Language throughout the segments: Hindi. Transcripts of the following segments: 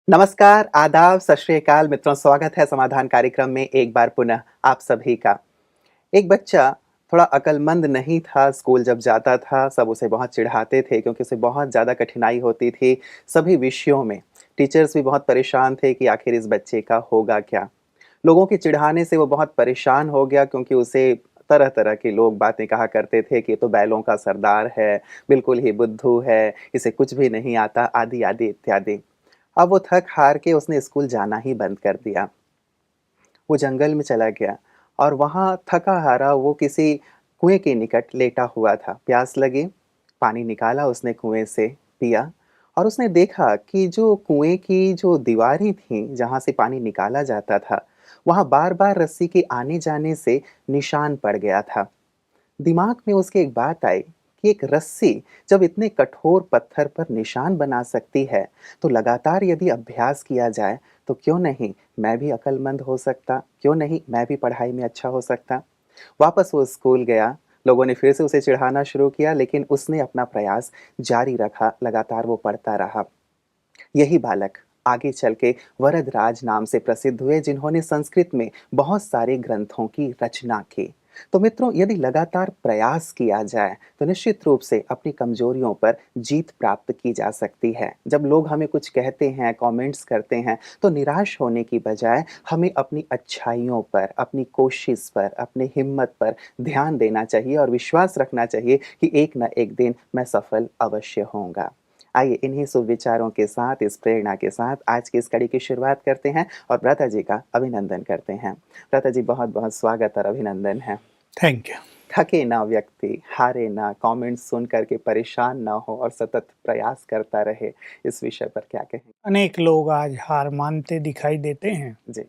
नमस्कार, आदाब, सत श्री अकाल मित्रों, स्वागत है समाधान कार्यक्रम में एक बार पुनः आप सभी का। एक बच्चा थोड़ा अक्लमंद नहीं था, स्कूल जब जाता था सब उसे बहुत चिढ़ाते थे क्योंकि उसे बहुत ज़्यादा कठिनाई होती थी सभी विषयों में। टीचर्स भी बहुत परेशान थे कि आखिर इस बच्चे का होगा क्या? लोगों के चिढ़ाने से वो बहुत परेशान हो गया क्योंकि उसे तरह-तरह के लोग बातें कहा करते थे कि ये तो बैलों का सरदार है, बिल्कुल ही बुद्धू है, इसे कुछ भी नहीं आता, आदि-आदि इत्यादि। अब वो थक-हार के उसने स्कूल जाना ही बंद कर दिया। वो जंगल में चला गया और वहाँ थका-हारा वो किसी कुएँ के निकट लेटा हुआ था। प्यास लगी, पानी निकाला उसने कुएँ से, पिया और उसने देखा कि जो कुएँ की जो दीवारें थीं, जहाँ से पानी निकाला जाता था, वहाँ बार-बार रस्सी के आने-जाने से निशान पड़ गया था। दिमाग में उसके एक बात आई कि एक रस्सी जब इतने कठोर पत्थर पर निशान बना सकती है, तो लगातार यदि अभ्यास किया जाए, तो क्यों नहीं मैं भी अक्लमंद हो सकता, क्यों नहीं मैं भी पढ़ाई में अच्छा हो सकता। वापस वो स्कूल गया, लोगों ने फिर से उसे चिढ़ाना शुरू किया लेकिन उसने अपना प्रयास जारी रखा, लगातार वो पढ़ता रहा। यही बालक आगे चल के वरदराज नाम से प्रसिद्ध हुए जिन्होंने संस्कृत में बहुत सारे ग्रंथों की रचना की। तो मित्रों, यदि लगातार प्रयास किया जाए तो निश्चित रूप से अपनी कमजोरियों पर जीत प्राप्त की जा सकती है। जब लोग हमें कुछ कहते हैं, कमेंट्स करते हैं, तो निराश होने की बजाय हमें अपनी अच्छाइयों पर, अपनी कोशिश पर, अपनी हिम्मत पर ध्यान देना चाहिए और विश्वास रखना चाहिए कि एक न एक दिन मैं सफल अवश्य होऊंगा। आइए इन्हीं शुभ विचारों के साथ, इस प्रेरणा के साथ आज की इस कड़ी की शुरुआत करते हैं और व्रता जी का अभिनंदन करते हैं। व्रता जी, बहुत-बहुत स्वागत और अभिनंदन है। Thank you. थके ना व्यक्ति, हारे ना, कमेंट्स सुन कर के परेशान ना हो और सतत प्रयास करता रहे, इस विषय पर क्या कहें? अनेक लोग आज हार मानते दिखाई देते हैं। जी।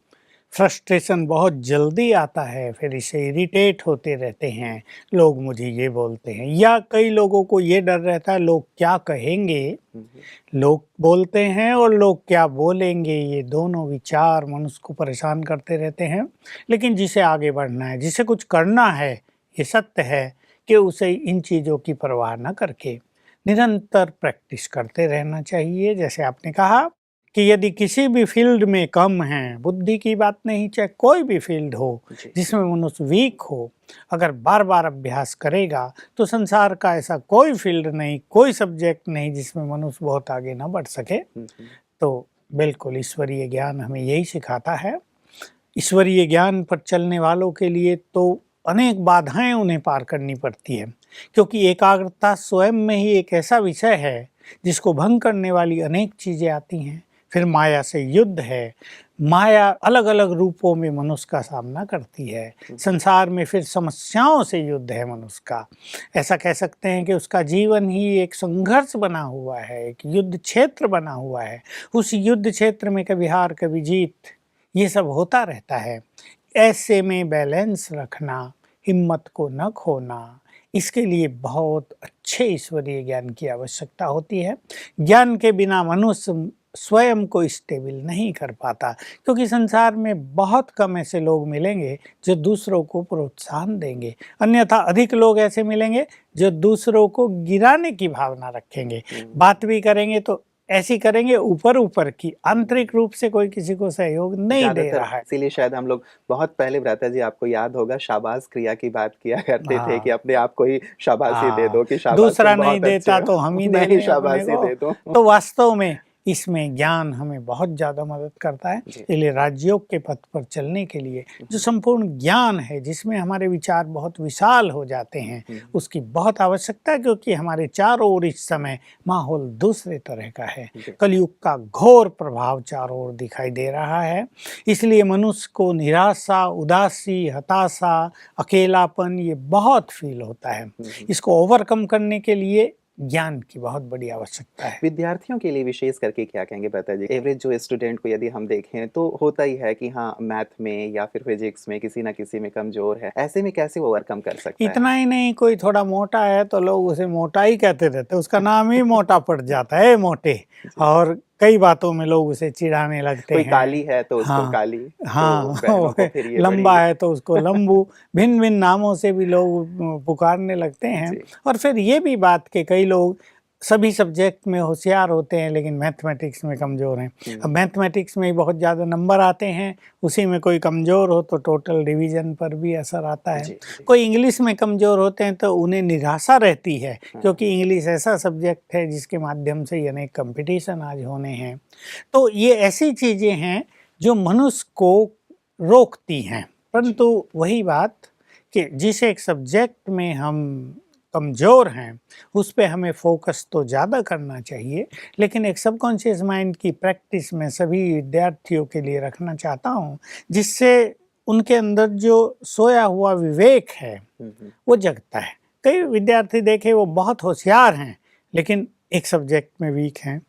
फ्रस्ट्रेशन बहुत जल्दी आता है, फिर इससे इरिटेट होते रहते हैं। लोग मुझे ये बोलते हैं या कई लोगों को ये डर रहता है लोग क्या कहेंगे। हुँ, हुँ। लोग बोलते हैं और लोग क्या बोलेंगे, ये दोनों विचार मनुष्य को परेशान करते रहते हैं। लेकिन जिसे आगे बढ़ना है, जिसे कुछ करना है, ये सत्य है कि उसे इन चीज़ों की परवाह न करके निरंतर प्रैक्टिस करते रहना चाहिए। जैसे आपने कहा कि यदि किसी भी फील्ड में कम हैं, बुद्धि की बात नहीं, चाहे कोई भी फील्ड हो जी। जिसमें मनुष्य वीक हो, अगर बार-बार अभ्यास करेगा तो संसार का ऐसा कोई फील्ड नहीं, कोई सब्जेक्ट नहीं जिसमें मनुष्य बहुत आगे ना बढ़ सके। हुँ, हुँ। तो बिल्कुल ईश्वरीय ज्ञान हमें यही सिखाता है। ईश्वरीय ज्ञान पर चलने वालों के लिए तो अनेक बाधाएं उन्हें पार करनी पड़ती है, क्योंकि एकाग्रता स्वयं में ही एक ऐसा विषय है जिसको भंग करने वाली अनेक चीजें आती हैं। फिर माया से युद्ध है। माया अलग अलग रूपों में मनुष्य का सामना करती है। हुँ, हुँ। संसार में फिर समस्याओं से युद्ध है मनुष्य का। ऐसा कह सकते हैं कि उसका जीवन ही एक संघर्ष बना हुआ है, एक युद्ध क्षेत्र बना हुआ है। उस युद्ध क्षेत्र में कभी हार कभी जीत ये सब होता रहता है। ऐसे में बैलेंस रखना, हिम्मत को न खोना, इसके लिए बहुत अच्छे ईश्वरीय ज्ञान की आवश्यकता होती है। ज्ञान के बिना मनुष्य स्वयं को स्टेबल नहीं कर पाता, क्योंकि संसार में बहुत कम ऐसे लोग मिलेंगे जो दूसरों को प्रोत्साहन देंगे। अन्यथा अधिक लोग ऐसे मिलेंगे जो दूसरों को गिराने की भावना रखेंगे। हुँ। बात भी करेंगे तो ऐसी करेंगे ऊपर ऊपर की, आंतरिक रूप से कोई किसी को सहयोग नहीं दे ज़्यादातर रहा है। इसीलिए शायद हम लोग बहुत पहले भ्राता जी, आपको याद होगा, शाबाश क्रिया की बात किया करते थे कि हाँ, अपने आप को ही शाबाशी दे हाँ, दो कि शाबाश दूसरा तुम नहीं बहुत अच्छे देता तो हम हो, ही मैं दे ही लें अपने शाबाशी को। दे दूँ। तो वास्तव में इसमें ज्ञान हमें बहुत ज़्यादा मदद करता है। जी। इसलिए राजयोग के पथ पर चलने के लिए हुँ, जो हुँ। संपूर्ण ज्ञान है, जिसमें हमारे विचार बहुत विशाल हो जाते हैं, हुँ, उसकी बहुत आवश्यकता है, क्योंकि हमारे चारों ओर इस समय माहौल दूसरे तरह का है। जी। कलयुग का घोर प्रभाव चारों ओर दिखाई दे रहा है। इसलिए मनुष्य को निराशा, उदासी, हताशा, अकेलापन ये बहुत फील होता है। हुँ, हुँ। इसको ओवरकम करने के लिए ज्ञान की बहुत बड़ी आवश्यकता है। विद्यार्थियों के लिए विशेष करके क्या कहेंगे भ्राता जी? एवरेज जो स्टूडेंट को यदि हम देखें तो होता ही है कि हाँ, मैथ में या फिर फिज़िक्स में किसी न किसी में कमज़ोर है। ऐसे में कैसे ओवरकम कर सकता है? इतना ही नहीं, कोई थोड़ा मोटा है तो लोग उसे मोटा ही कहते रहते हैं, उसका नाम ही मोटा पड़ जाता है, मोटे। जी। और कई बातों में लोग उसे चिढ़ाने लगते कोई हैं। काली है तो उसको हाँ, काली, तो हाँ, बहनों को फिर ये लंबा बड़ी। है तो उसको लंबू, भिन्न-भिन्न नामों से भी लोग पुकारने लगते हैं। जी। और फिर ये भी बात कि कई लोग सभी सब्जेक्ट में होशियार होते हैं लेकिन मैथमेटिक्स में कमज़ोर हैं। अब मैथमेटिक्स में ही बहुत ज़्यादा नंबर आते हैं, उसी में कोई कमज़ोर हो तो टोटल डिवीज़न पर भी असर आता है। जी, जी। कोई इंग्लिश में कमज़ोर होते हैं तो उन्हें निराशा रहती है, क्योंकि इंग्लिश ऐसा सब्जेक्ट है जिसके माध्यम से अनेक कंपटीशन आज होने हैं। तो ये ऐसी चीज़ें हैं जो मनुष्य को रोकती हैं, परंतु वही बात कि जिस एक सब्जेक्ट में हम कमज़ोर हैं उस पे हमें फोकस तो ज़्यादा करना चाहिए, लेकिन एक सबकॉन्शियस माइंड की प्रैक्टिस मैं सभी विद्यार्थियों के लिए रखना चाहता हूँ, जिससे उनके अंदर जो सोया हुआ विवेक है वो जगता है। कई विद्यार्थी देखे वो बहुत होशियार हैं लेकिन एक सब्जेक्ट में वीक हैं,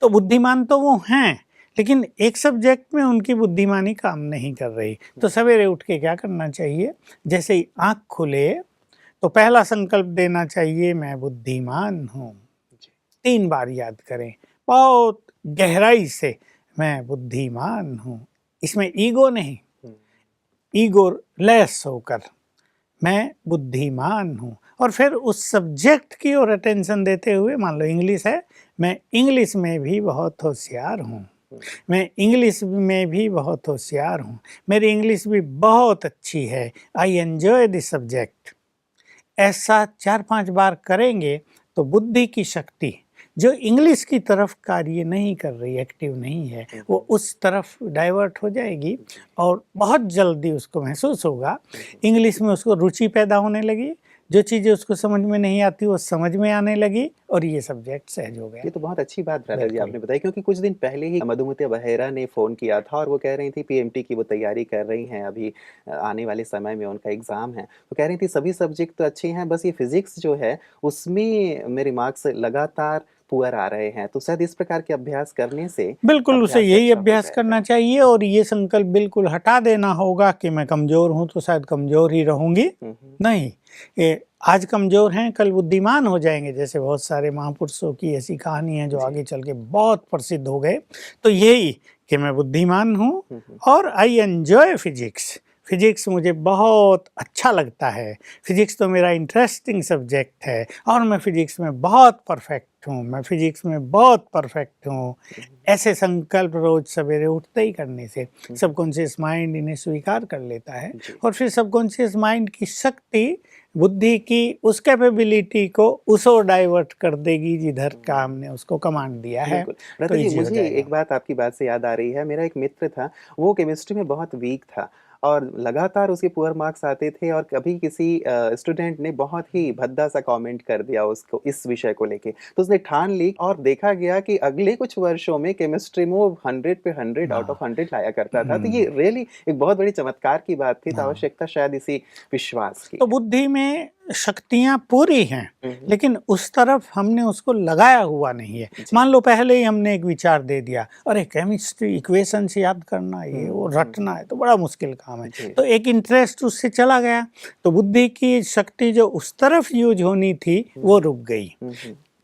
तो बुद्धिमान तो वो हैं लेकिन एक सब्जेक्ट में उनकी बुद्धिमानी काम नहीं कर रही। तो सवेरे उठ के क्या करना चाहिए, जैसे ही आँख खुले तो पहला संकल्प देना चाहिए, मैं बुद्धिमान हूँ। 3 बार याद करें बहुत गहराई से, मैं बुद्धिमान हूँ। इसमें ईगो नहीं, ईगो लेस होकर मैं बुद्धिमान हूँ। और फिर उस सब्जेक्ट की ओर अटेंशन देते हुए, मान लो इंग्लिश है, मैं इंग्लिश में भी बहुत होशियार हूँ, मैं इंग्लिश में भी बहुत होशियार हूँ, मेरी इंग्लिश भी बहुत अच्छी है, आई एन्जॉय दिस सब्जेक्ट। ऐसा 4-5 बार करेंगे तो बुद्धि की शक्ति जो इंग्लिश की तरफ कार्य नहीं कर रही, एक्टिव नहीं है, वो उस तरफ डाइवर्ट हो जाएगी और बहुत जल्दी उसको महसूस होगा, इंग्लिश में उसको रुचि पैदा होने लगी, जो चीज़ें उसको समझ में नहीं आती वो समझ में आने लगी और ये सब्जेक्ट सहज हो गया। ये तो बहुत अच्छी बात ब्रदर जी आपने बताई, क्योंकि कुछ दिन पहले ही मधुमती बहेरा ने फ़ोन किया था और वो कह रही थी पीएमटी की वो तैयारी कर रही हैं, अभी आने वाले समय में उनका एग्ज़ाम है। तो कह रही थी सभी सब्जेक्ट तो अच्छे हैं, बस ये फ़िज़िक्स जो है उसमें मेरे मार्क्स लगातार पुअर आ रहे हैं। तो शायद इस प्रकार के अभ्यास करने से बिल्कुल उसे यही अच्छा हो अभ्यास जाएगा। करना चाहिए और ये संकल्प बिल्कुल हटा देना होगा कि मैं कमज़ोर हूँ तो शायद कमज़ोर ही रहूँगी। नहीं, ये आज कमज़ोर हैं कल बुद्धिमान हो जाएंगे, जैसे बहुत सारे महापुरुषों की ऐसी कहानी है जो आगे चल के बहुत प्रसिद्ध हो गए। तो यही कि मैं बुद्धिमान हूँ और आई एन्जॉय फिजिक्स, फिजिक्स मुझे बहुत अच्छा लगता है, फिजिक्स तो मेरा इंटरेस्टिंग सब्जेक्ट है और मैं फिजिक्स में बहुत परफेक्ट हूँ, मैं फिजिक्स में बहुत परफेक्ट हूँ। ऐसे संकल्प रोज सवेरे उठते ही करने से सबकॉन्शियस माइंड इन्हें स्वीकार कर लेता है और फिर सबकॉन्शियस माइंड की शक्ति बुद्धि की उस कैपेबिलिटी को उस ओर डाइवर्ट कर देगी जिधर का हमने उसको कमांड दिया है। बिल्कुल। तो रता जी, इजी हो मुझे जाएगा। एक बात आपकी बात से याद आ रही है, मेरा एक मित्र था, वो केमिस्ट्री में बहुत वीक था और लगातार उसके पुअर मार्क्स आते थे और कभी किसी स्टूडेंट ने बहुत ही भद्दा सा कमेंट कर दिया उसको इस विषय को लेके। तो उसने ठान ली और देखा गया कि अगले कुछ वर्षों में केमिस्ट्री में वो 100 पे 100 आउट ऑफ 100 लाया करता था। तो ये रियली एक बहुत बड़ी चमत्कार की बात थी, तो आवश्यकता शायद इसी विश्वास की तो है। बुद्धि में शक्तियाँ पूरी हैं, लेकिन उस तरफ हमने उसको लगाया हुआ नहीं है। मान लो पहले ही हमने एक विचार दे दिया, अरे केमिस्ट्री इक्वेशन से याद करना ये वो रटना है तो बड़ा मुश्किल काम है, तो एक इंटरेस्ट उससे चला गया, तो बुद्धि की शक्ति जो उस तरफ यूज होनी थी वो रुक गई।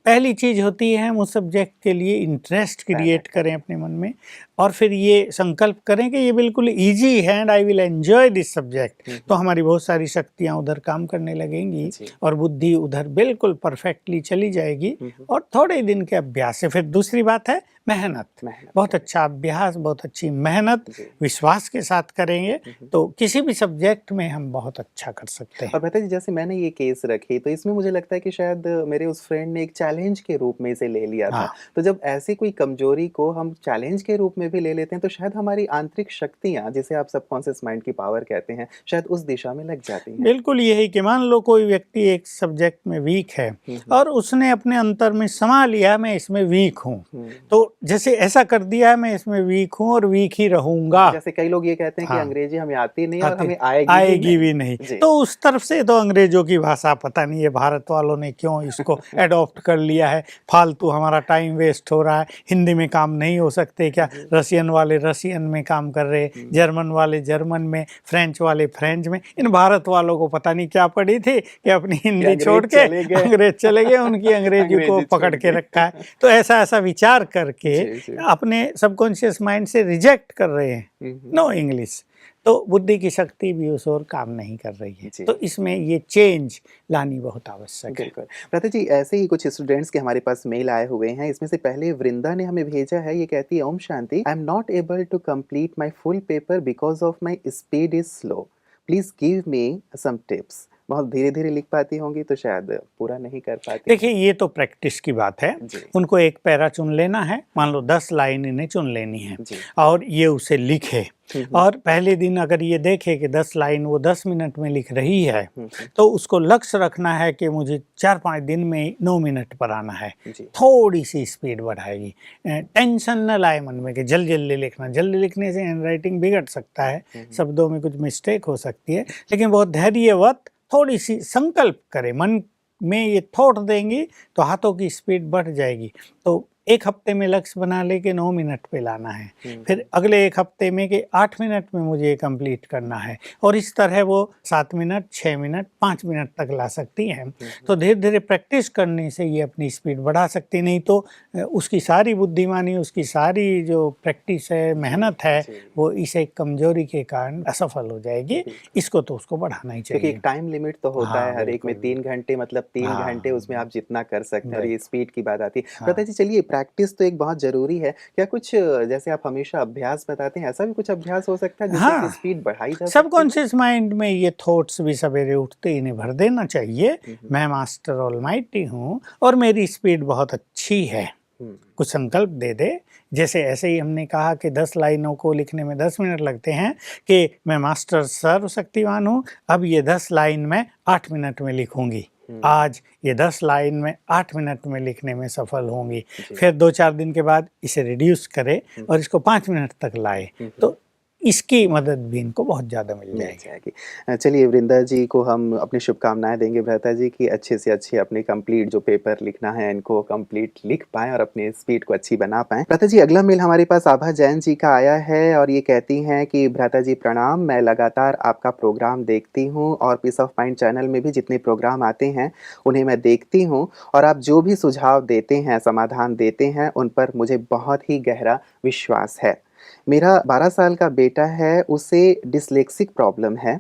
पहली चीज़ होती है हम उस सब्जेक्ट के लिए इंटरेस्ट क्रिएट करें अपने मन में और फिर ये संकल्प करें कि ये बिल्कुल इजी है and I will enjoy this subject. तो हमारी बहुत सारी शक्तियाँ उधर काम करने लगेंगी और बुद्धि उधर बिल्कुल परफेक्टली चली जाएगी और थोड़े दिन के अभ्यास से। फिर दूसरी बात है मेहनत, बहुत अच्छा अभ्यास, बहुत अच्छी मेहनत विश्वास के साथ करेंगे तो किसी भी सब्जेक्ट में हम बहुत अच्छा कर सकते हैं। और बेहतर जी, जैसे मैंने ये केस रखी तो इसमें मुझे लगता है कि शायद मेरे उस फ्रेंड ने एक चैलेंज के रूप में इसे ले लिया था। तो जब ऐसी कोई कमजोरी को हम चैलेंज के रूप में भी ले लेते हैं तो शायद हमारी आंतरिक शक्तियां, जिसे आप सबकॉन्शियस माइंड की पावर कहते हैं, शायद उस दिशा में लग जाती हैं। बिल्कुल यही कि मान लो कोई व्यक्ति एक सब्जेक्ट में वीक है और उसने अपने अंतर में समा लिया मैं इसमें वीक हूँ, तो जैसे ऐसा कर दिया है मैं इसमें वीक हूँ और वीक ही रहूंगा। जैसे कई लोग ये कहते हैं कि अंग्रेजी हमें आती नहीं और हमें आएगी भी नहीं। तो उस तरफ से तो अंग्रेजों की भाषा पता नहीं है भारत वालों ने क्यों इसको एडॉप्ट कर लिया है, फालतू हमारा टाइम वेस्ट हो रहा है। हिंदी में काम नहीं हो सकते क्या? रसियन वाले रसियन में काम कर रहे, जर्मन वाले जर्मन में, फ्रेंच वाले फ्रेंच में। इन भारत वालों को पता नहीं क्या पड़ी थी कि अपनी हिंदी छोड़ के अंग्रेज चले गए, उनकी अंग्रेजी को पकड़ के रखा है। तो ऐसा विचार करके के जी, जी। अपने सबकॉन्शियस माइंड से रिजेक्ट कर रहे हैं, हुँ। नो इंग्लिश, तो बुद्धि की शक्ति भी उस ओर काम नहीं कर रही है। जी। तो इसमें ये चेंज लानी बहुत आवश्यक है। बिल्कुल। भ्राता जी, ऐसे ही कुछ स्टूडेंट्स के हमारे पास मेल आए हुए हैं। इसमें से पहले वृंदा ने हमें भेजा है, ये कहती है, ओम शांति, I am not able to complete my full paper because of my speed is slow. Please give me some tips. बहुत धीरे-धीरे लिख पाती होंगी तो शायद पूरा नहीं कर पाती देखिए, हैं। ये तो प्रैक्टिस की बात है। जी, उनको एक पैरा चुन लेना है, मान लो 10 लाइन इन्हें चुन लेनी है जी। और ये उसे लिखे। हुँ, हुँ। और पहले दिन अगर ये देखे कि 10 लाइन वो 10 मिनट में लिख रही है, हुँ, हुँ। तो उसको लक्ष्य रखना है कि मुझे 4-5 दिन में 9 मिनट पर आना है। जी। थोड़ी-सी स्पीड बढ़ाएगी। टेंशन न लाए मन में कि जल्दी-जल्दी लिखना, जल्दी लिखने से हैंडराइटिंग बिगड़ सकता है, हुँ, हुँ। शब्दों में कुछ मिस्टेक हो सकती है, लेकिन बहुत धैर्यवत थोड़ी-सी संकल्प करें, मन में ये थॉट देंगी तो हाथों की स्पीड बढ़ जाएगी। तो 1 हफ्ते में लक्ष्य बना ले कि 9 मिनट पे लाना है, हुँ, फिर हुँ। अगले 1 हफ्ते में कि 8 मिनट में मुझे ये कंप्लीट करना है, और इस तरह वो 7 मिनट, 6 मिनट, 5 मिनट तक ला सकती हैं। हुँ, हुँ। तो धीरे-धीरे प्रैक्टिस करने से ये अपनी स्पीड बढ़ा सकती, नहीं तो उसकी सारी बुद्धिमानी, उसकी सारी जो प्रैक्टिस है, जी, मेहनत है, जी। वो इस एक कमज़ोरी के कारण असफल हो जाएगी। बिल्कुल। इसको तो उसको बढ़ाना ही क्योंकि एक चाहिए। टाइम लिमिट तो होता है हाँ, हर एक में, बिल्कुल, 3 बिल्कुल। घंटे मतलब 3 घंटे, हाँ, उसमें आप जितना कर सकते हैं, और ये राइट। स्पीड की बात आती है। हाँ। पता जी, चलिए, प्रैक्टिस तो एक बहुत ज़रूरी है। क्या कुछ, जैसे आप हमेशा अभ्यास बताते हैं, ऐसा भी कुछ अभ्यास हो सकता है जिससे कि हाँ, स्पीड बढ़ाई जा सकती है? सबकॉन्शियस माइंड में ये थॉट्स भी सवेरे उठते ही इन्हें भर देना चाहिए, हुँ, हुँ। मैं मास्टर ऑलमाइटी हूँ और मेरी स्पीड बहुत अच्छी है। हुँ, कुछ संकल्प दे दे, जैसे ऐसे ही हमने कहा कि 10 लाइनों को लिखने में 10 मिनट लगते हैं, कि मैं मास्टर सर्वशक्तिवान हूँ, अब ये 10 लाइन मैं 8 मिनट में लिखूँगी। हुँ। आज ये 10 लाइन मैं 8 मिनट में लिखने में सफल होंगी। जी। फिर 2-4 दिन के बाद इसे रिड्यूस करें हुँ, और इसको 5 मिनट तक लाएँ, हुँ, हुँ। तो इसकी मदद भी इनको बहुत ज़्यादा मिल मिल जाएगी। जाएगी। चलिए, वृंदा जी को हम अपनी शुभकामनाएँ देंगे, भ्राता जी, कि अच्छे से अच्छे अपने कंप्लीट जो पेपर लिखना है, इनको कंप्लीट लिख पाएँ और अपनी स्पीड को अच्छी बना पाएँ। भ्राता जी, अगला मेल हमारे पास आभा जैन जी का आया है और ये कहती हैं कि भ्राता जी प्रणाम, मैं लगातार आपका प्रोग्राम देखती हूँ और पीस ऑफ माइंड चैनल में भी जितने प्रोग्राम आते हैं, उन्हें मैं देखती हूँ, और आप जो भी सुझाव देते हैं, समाधान देते हैं, उन पर मुझे बहुत ही गहरा विश्वास है। मेरा 12 साल का बेटा है, उसे डिस्लेक्सिक प्रॉब्लम है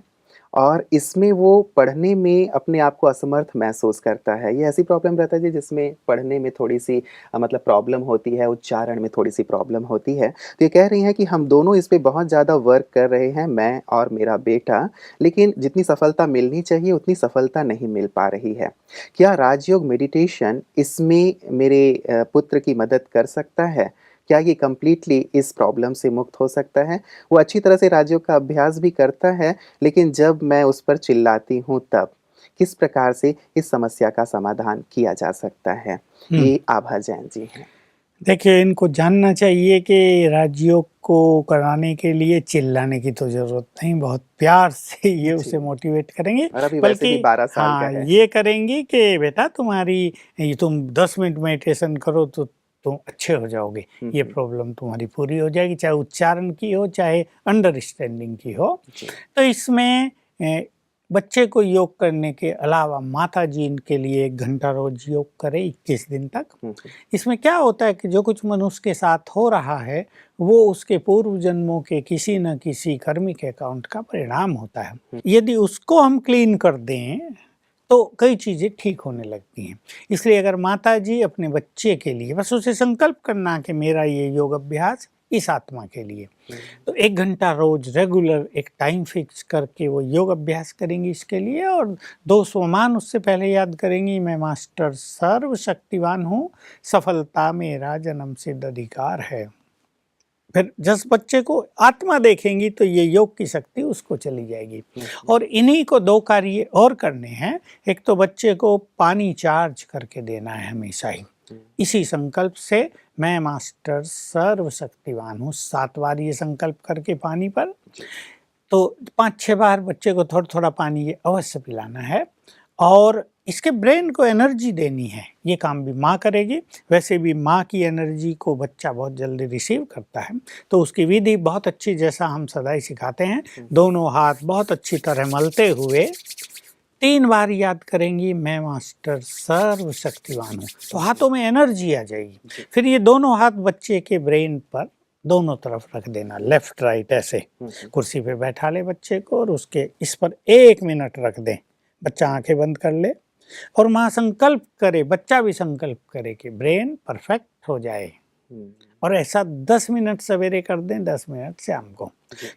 और इसमें वो पढ़ने में अपने आप को असमर्थ महसूस करता है। ये ऐसी प्रॉब्लम रहता है जी जिसमें पढ़ने में थोड़ी-सी मतलब प्रॉब्लम होती है, उच्चारण में थोड़ी-सी प्रॉब्लम होती है। तो ये कह रही हैं कि हम दोनों इस पे बहुत ज़्यादा वर्क कर रहे हैं, मैं और मेरा बेटा, लेकिन जितनी सफलता मिलनी चाहिए उतनी सफलता नहीं मिल पा रही है। क्या राजयोग मेडिटेशन इसमें मेरे पुत्र की मदद कर सकता है? क्या ये कंप्लीटली इस प्रॉब्लम से मुक्त हो सकता है? वो अच्छी तरह से राजयोग का अभ्यास भी करता है, लेकिन जब मैं उस पर चिल्लाती हूँ तब। किस प्रकार से इस समस्या का समाधान किया जा सकता है? हुँ। ये आभा जैन जी हैं। देखिए, इनको जानना चाहिए कि राजयोग को कराने के लिए चिल्लाने की तो ज़रूरत नहीं, बहुत प्यार से ये जी, उसे मोटिवेट करेंगे, और अभी वैसे भी बल्कि 12 साल का हाँ, है। ये करेंगी कि बेटा तुम्हारी ये तुम 10 मिनट मेडिटेशन करो तो तुम अच्छे हो जाओगे, हुँ, ये हुँ। प्रॉब्लम तुम्हारी पूरी हो जाएगी, चाहे उच्चारण की हो, चाहे अंडरस्टैंडिंग की हो। जी। तो इसमें बच्चे को योग करने के अलावा माताजी इनके लिए 1 घंटा रोज़ योग करें 21 दिन तक। हुँ, हुँ। इसमें क्या होता है कि जो कुछ मनुष्य के साथ हो रहा है, वो उसके पूर्व जन्मों के किसी न किसी कर्मिक अकाउंट का परिणाम होता है। हुँ। यदि उसको हम क्लीन कर दें, तो कई चीज़ें ठीक होने लगती हैं। इसलिए अगर माताजी अपने बच्चे के लिए बस उसे संकल्प करना कि मेरा ये योग अभ्यास इस आत्मा के लिए, हुँ। तो 1 घंटा रोज़ रेगुलर एक टाइम फिक्स करके वो योग अभ्यास करेंगी इसके लिए, और 2 स्वमान उससे पहले याद करेंगी, मैं मास्टर सर्वशक्तिवान हूँ, सफलता मेरा जन्म सिद्ध अधिकार है। फिर जिस बच्चे को आत्मा देखेंगी तो ये योग की शक्ति उसको चली जाएगी। हुँ, और इन्हीं को 2 कार्य और करने हैं। एक तो बच्चे को पानी चार्ज करके देना है हमेशा ही। हुँ। इसी संकल्प से मैं मास्टर सर्वशक्तिवान हूँ, 7 बार ये संकल्प करके पानी पर, जी। तो 5-6 बार बच्चे को थोड़ा-थोड़ा पानी ये अवश्य पिलाना है, और इसके ब्रेन को एनर्जी देनी है। ये काम भी माँ करेगी, वैसे भी माँ की एनर्जी को बच्चा बहुत जल्दी रिसीव करता है, तो उसकी विधि बहुत अच्छी, जैसा हम सदा ही सिखाते हैं, हुँ। दोनों हाथ बहुत अच्छी तरह मलते हुए 3 बार याद करेंगी मैं मास्टर सर्वशक्तिमान हूँ, तो हाथों में एनर्जी आ जाएगी। जी। फिर ये दोनों हाथ बच्चे के ब्रेन पर दोनों तरफ रख देना, लेफ्ट राइट ऐसे। कुर्सी पे बैठा ले बच्चे को और उसके इस पर 1 मिनट रख दें। बच्चा आंखें बंद कर ले और माँ संकल्प करे, बच्चा भी संकल्प करे कि ब्रेन परफेक्ट हो जाए। और ऐसा 10 मिनट सवेरे कर दें, 10 मिनट शाम को।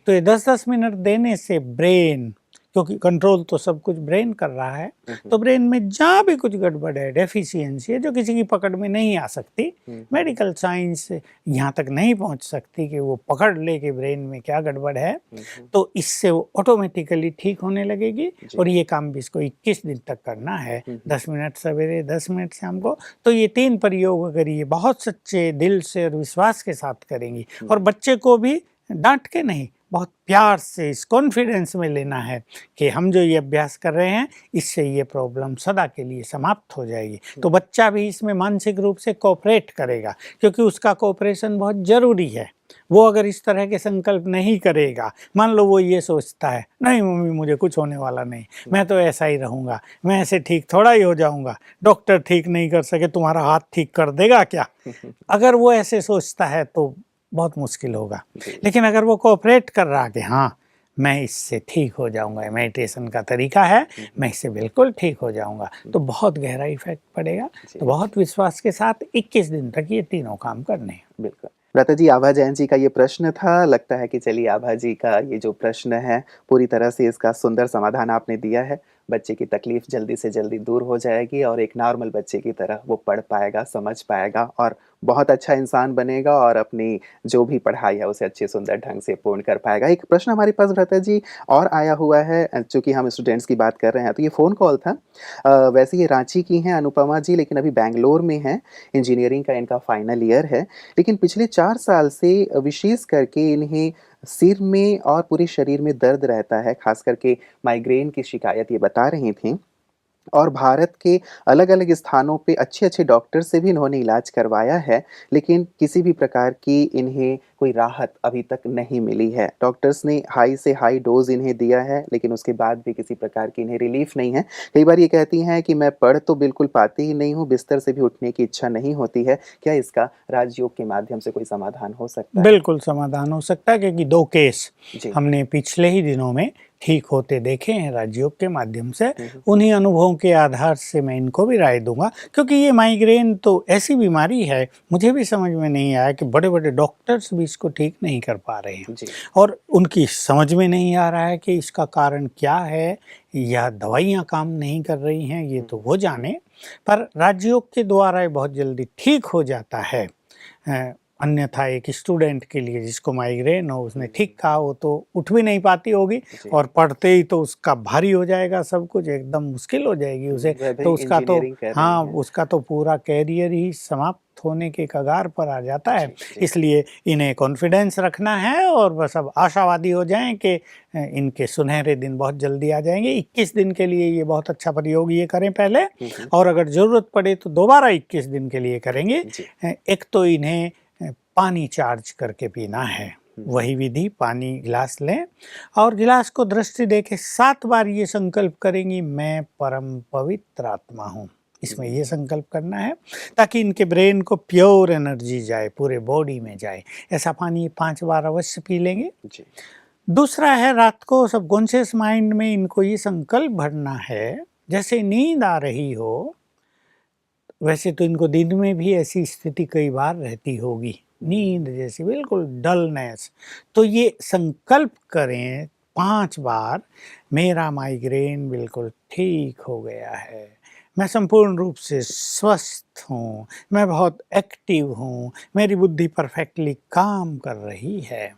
तो ये 10-10 मिनट देने से ब्रेन, क्योंकि कंट्रोल तो सब कुछ ब्रेन कर रहा है, तो ब्रेन में जहाँ भी कुछ गड़बड़ है, डेफिशिएंसी है, जो किसी की पकड़ में नहीं आ सकती, मेडिकल साइंस यहाँ तक नहीं पहुँच सकती कि वो पकड़ ले कि ब्रेन में क्या गड़बड़ है, तो इससे वो ऑटोमेटिकली ठीक होने लगेगी। और ये काम भी इसको 21 दिन तक करना है, 10 मिनट सवेरे, 10 मिनट शाम को। तो ये 3 प्रयोग अगर ये बहुत सच्चे दिल से और विश्वास के साथ करेंगी, और बच्चे को भी डांट के नहीं, बहुत प्यार से इस कॉन्फिडेंस में लेना है कि हम जो ये अभ्यास कर रहे हैं इससे ये प्रॉब्लम सदा के लिए समाप्त हो जाएगी। तो बच्चा भी इसमें मानसिक रूप से कोऑपरेट करेगा, क्योंकि उसका कोऑपरेशन बहुत ज़रूरी है। वो अगर इस तरह के संकल्प नहीं करेगा, मान लो वो ये सोचता है नहीं मम्मी मुझे कुछ होने वाला नहीं, मैं तो ऐसा ही रहूँगा, मैं ऐसे ठीक थोड़ा ही हो जाऊँगा, डॉक्टर ठीक नहीं कर सके तुम्हारा हाथ ठीक कर देगा क्या? अगर वो ऐसे सोचता है तो बहुत मुश्किल होगा। लेकिन अगर वो कोऑपरेट कर रहा कि हाँ मैं इससे ठीक हो जाऊंगा, मेडिटेशन का तरीका है, मैं इससे बिल्कुल ठीक हो जाऊंगा, तो बहुत गहरा इफेक्ट पड़ेगा। तो बहुत विश्वास के साथ 21 दिन तक ये तीनों काम करने हैं। बिल्कुल। भ्राता जी, आभा जैन जी का ये प्रश्न था। लगता है कि चलिए आभा जी का ये जो प्रश्न है पूरी तरह से इसका सुंदर समाधान आपने दिया है। बच्चे की तकलीफ जल्दी से जल्दी दूर हो जाएगी और एक नॉर्मल बच्चे की तरह वो पढ़ पाएगा, समझ पाएगा और बहुत अच्छा इंसान बनेगा और अपनी जो भी पढ़ाई है उसे अच्छे सुंदर ढंग से पूर्ण कर पाएगा। एक प्रश्न हमारे पास भ्राता जी और आया हुआ है, चूँकि हम स्टूडेंट्स की बात कर रहे हैं तो ये फ़ोन कॉल था। वैसे ये रांची की हैं अनुपमा जी, लेकिन अभी बैंगलोर में हैं। इंजीनियरिंग का इनका फाइनल ईयर है। लेकिन पिछले 4 साल से विशेष करके इन्हें सिर में और पूरे शरीर में दर्द रहता है, खास करके माइग्रेन की शिकायत ये बता रही थीं। और भारत के अलग-अलग स्थानों पे अच्छे-अच्छे डॉक्टर से भी इन्होंने इलाज करवाया है, लेकिन किसी भी प्रकार की इन्हें कोई राहत अभी तक नहीं मिली है। डॉक्टर्स ने हाई से हाई डोज़ इन्हें दिया है, लेकिन उसके बाद भी किसी प्रकार की इन्हें रिलीफ़ नहीं है। कई बार ये कहती हैं कि मैं पढ़ तो बिल्कुल पाती ही नहीं हूँ, बिस्तर से भी उठने की इच्छा नहीं होती है। क्या इसका राजयोग के माध्यम से कोई समाधान हो सकता है? बिल्कुल समाधान हो सकता है, क्योंकि 2 केस जी। हमने पिछले ही दिनों में ठीक होते देखे हैं राजयोग के माध्यम से। उन्हीं अनुभवों के आधार से मैं इनको भी राय दूंगा, क्योंकि ये माइग्रेन तो ऐसी बीमारी है, मुझे भी समझ में नहीं आया कि बड़े-बड़े डॉक्टर्स भी इसको ठीक नहीं कर पा रहे हैं। जी। और उनकी समझ में नहीं आ रहा है कि इसका कारण क्या है, या दवाइयाँ काम नहीं कर रही हैं, ये तो वो जाने। पर राजयोग के द्वारा ये बहुत जल्दी ठीक हो जाता है। अन्यथा एक स्टूडेंट के लिए जिसको माइग्रेन हो, उसने ठीक कहा, वो तो उठ भी नहीं पाती होगी, और पढ़ते ही तो उसका भारी हो जाएगा, सब कुछ एकदम मुश्किल हो जाएगी उसे। वह भी तो उसका तो इंजीनियरिंग कर रही हाँ, हैं। उसका तो पूरा कैरियर ही समाप्त होने के कगार पर आ जाता है। जी, जी। इसलिए इन्हें कॉन्फिडेंस रखना है और बस अब आशावादी हो जाएं कि इनके सुनहरे दिन बहुत जल्दी आ जाएंगे। 21 दिन के लिए ये बहुत अच्छा प्रयोग ये करें पहले, और अगर ज़रूरत पड़े तो दोबारा 21 दिन के लिए करेंगे। जी। एक तो इन्हें पानी चार्ज करके पीना है, वही विधि, पानी गिलास लें और गिलास को दृष्टि देके 7 बार ये संकल्प करेंगी, मैं परम पवित्र आत्मा हूँ। इसमें ये संकल्प करना है ताकि इनके ब्रेन को प्योर एनर्जी जाए, पूरे बॉडी में जाए। ऐसा पानी 5 बार अवश्य पी लेंगे। जी। दूसरा है, रात को सबकॉन्शियस माइंड में इनको ये संकल्प भरना है, जैसे नींद आ रही हो, वैसे तो इनको दिन में भी ऐसी स्थिति कई बार रहती होगी, नींद जैसी बिल्कुल डलनेस। तो ये संकल्प करें 5 बार, मेरा माइग्रेन बिल्कुल ठीक हो गया है, मैं संपूर्ण रूप से स्वस्थ हूँ, मैं बहुत एक्टिव हूँ, मेरी बुद्धि परफेक्टली काम कर रही है।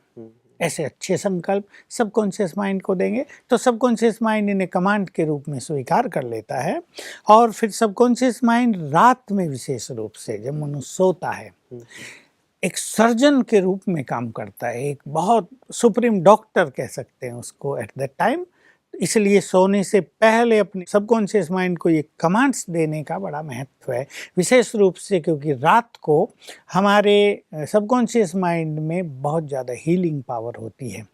ऐसे अच्छे संकल्प सबकॉन्शियस माइंड को देंगे तो सबकॉन्शियस माइंड इन्हें कमांड के रूप में स्वीकार कर लेता है। और फिर सबकॉन्शियस माइंड रात में विशेष रूप से जब मनुष्य सोता है, एक सर्जन के रूप में काम करता है, एक बहुत सुप्रीम डॉक्टर कह सकते हैं उसको एट दैट टाइम। इसलिए सोने से पहले अपने सबकॉन्शियस माइंड को ये कमांड्स देने का बड़ा महत्व है, विशेष रूप से क्योंकि रात को हमारे सबकॉन्शियस माइंड में बहुत ज़्यादा हीलिंग पावर होती है।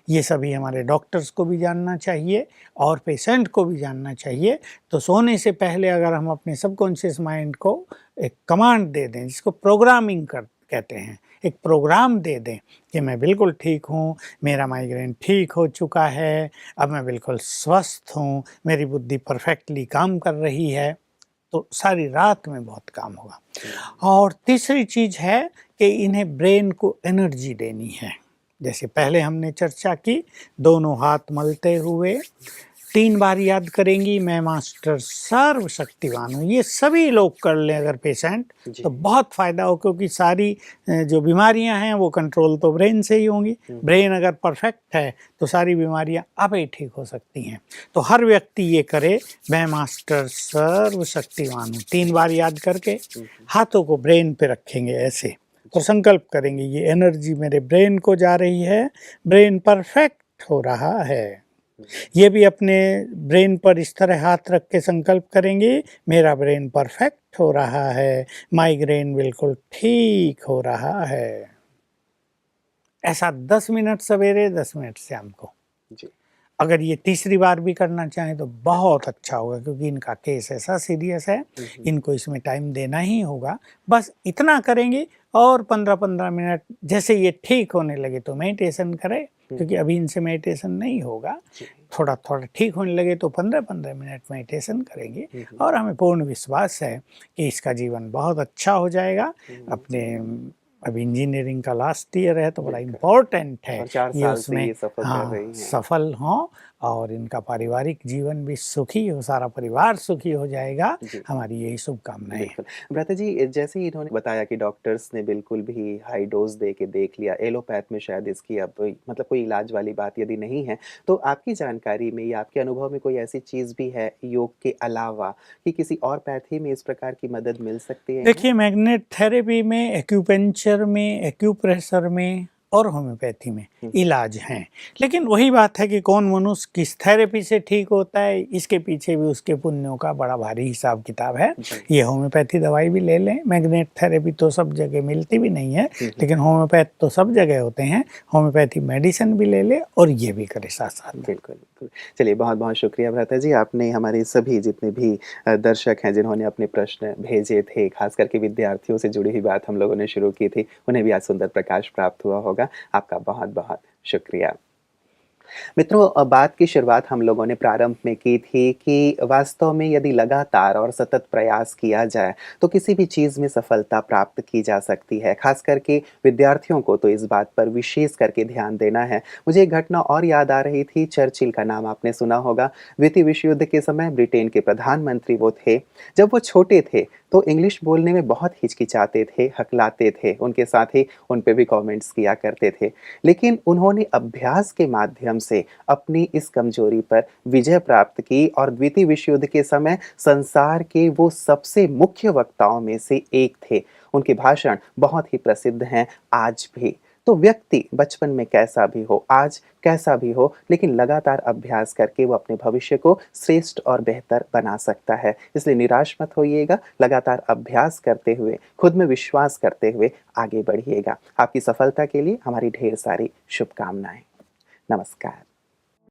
ये सभी हमारे डॉक्टर्स को भी जानना चाहिए और पेशेंट को भी जानना चाहिए। तो सोने से पहले अगर हम अपने सबकॉन्शियस माइंड को एक कमांड दे दें, जिसको प्रोग्रामिंग कहते हैं, एक प्रोग्राम दे दें कि मैं बिल्कुल ठीक हूँ, मेरा माइग्रेन ठीक हो चुका है, अब मैं बिल्कुल स्वस्थ हूँ, मेरी बुद्धि परफेक्टली काम कर रही है, तो सारी रात में बहुत काम होगा। और तीसरी चीज़ है कि इन्हें ब्रेन को एनर्जी देनी है। जैसे पहले हमने चर्चा की, दोनों हाथ मलते हुए 3 बार याद करेंगी, मैं मास्टर सर्वशक्तिवान हूँ। ये सभी लोग कर लें अगर पेशेंट, तो बहुत फ़ायदा हो, क्योंकि सारी जो बीमारियां हैं वो कंट्रोल तो ब्रेन से ही होंगी। ब्रेन अगर परफेक्ट है तो सारी बीमारियां आप ही ठीक हो सकती हैं। तो हर व्यक्ति ये करे, मैं मास्टर सर्वशक्तिवान हूँ, 3 बार याद करके हाथों को ब्रेन पे रखेंगे ऐसे, तो संकल्प करेंगे ये एनर्जी मेरे ब्रेन को जा रही है, ब्रेन परफेक्ट हो रहा है। ये भी अपने ब्रेन पर इस तरह हाथ रख के संकल्प करेंगे, मेरा ब्रेन परफेक्ट हो रहा है, माइग्रेन बिल्कुल ठीक हो रहा है। ऐसा 10 मिनट सवेरे, 10 मिनट शाम को। अगर ये तीसरी बार भी करना चाहें तो बहुत अच्छा होगा, क्योंकि इनका केस ऐसा सीरियस है, इनको इसमें टाइम देना ही होगा। बस इतना करेंगे और 15-15 मिनट जैसे ये ठीक होने लगे तो मेडिटेशन करें, क्योंकि अभी इनसे मेडिटेशन नहीं होगा। थोड़ा थोड़ा ठीक होने लगे तो 15-15 मिनट मेडिटेशन करेंगे, और हमें पूर्ण विश्वास है कि इसका जीवन बहुत अच्छा हो जाएगा। अपने अभी इंजीनियरिंग का लास्ट ईयर है, तो बड़ा इम्पोर्टेंट है ये उसमें सफल हों, और इनका पारिवारिक जीवन भी सुखी हो, सारा परिवार सुखी हो जाएगा। हमारी यही शुभकामनाएं हैं। भ्राता जी, जैसे ही इन्होंने बताया कि डॉक्टर्स ने बिल्कुल भी हाई डोज दे के देख लिया, एलोपैथ में शायद इसकी अब मतलब कोई इलाज वाली बात यदि नहीं है, तो आपकी जानकारी में या आपके अनुभव में कोई ऐसी चीज़ भी है योग के अलावा कि किसी और पैथी में इस प्रकार की मदद मिल सकती है? देखिए, मैग्नेट थेरेपी में, एक्यूपेंचर में, एक्यूप्रेशर में और होम्योपैथी में इलाज हैं, लेकिन वही बात है कि कौन मनुष्य किस थेरेपी से ठीक होता है, इसके पीछे भी उसके पुण्यों का बड़ा भारी हिसाब किताब है। ये होम्योपैथी दवाई भी ले लें, मैग्नेट थेरेपी तो सब जगह मिलती भी नहीं है, लेकिन होम्योपैथ तो सब जगह होते हैं। होम्योपैथी मेडिसिन भी ले ले और ये भी करे साथ साथ। बिल्कुल बिल्कुल। चलिए, बहुत बहुत शुक्रिया भ्राता जी, आपने हमारे सभी जितने भी दर्शक हैं जिन्होंने अपने प्रश्न भेजे थे, खास करके विद्यार्थियों से जुड़ी हुई बात हम लोगों ने शुरू की थी, उन्हें भी आज सुंदर प्रकाश प्राप्त हुआ होगा। आपका बहुत बहुत शुक्रिया। मित्रों, बात की शुरुआत हम लोगों ने प्रारंभ में की थी कि वास्तव में यदि लगातार और सतत प्रयास किया जाए तो किसी भी चीज़ में सफलता प्राप्त की जा सकती है। खास करके विद्यार्थियों को तो इस बात पर विशेष करके ध्यान देना है। मुझे एक घटना और याद आ रही थी, चर्चिल का नाम आपने सुना होगा। द्वितीय विश्व युद्ध के समय ब्रिटेन के प्रधानमंत्री वो थे। जब वो छोटे थे तो इंग्लिश बोलने में बहुत हिचकिचाते थे, हकलाते थे, उनके साथ ही उन पे भी कमेंट्स किया करते थे। लेकिन उन्होंने अभ्यास के माध्यम से अपनी इस कमजोरी पर विजय प्राप्त की और द्वितीय विश्व युद्ध के समय संसार के वो सबसे मुख्य वक्ताओं में से एक थे। उनके भाषण बहुत ही प्रसिद्ध हैं आज भी। तो व्यक्ति बचपन में कैसा भी हो, आज कैसा भी हो, लेकिन लगातार अभ्यास करके वो अपने भविष्य को श्रेष्ठ और बेहतर बना सकता है। इसलिए निराश मत होइएगा, लगातार अभ्यास करते हुए, खुद में विश्वास करते हुए आगे बढ़िएगा। आपकी सफलता के लिए हमारी ढेर सारी शुभकामनाएं। नमस्कार।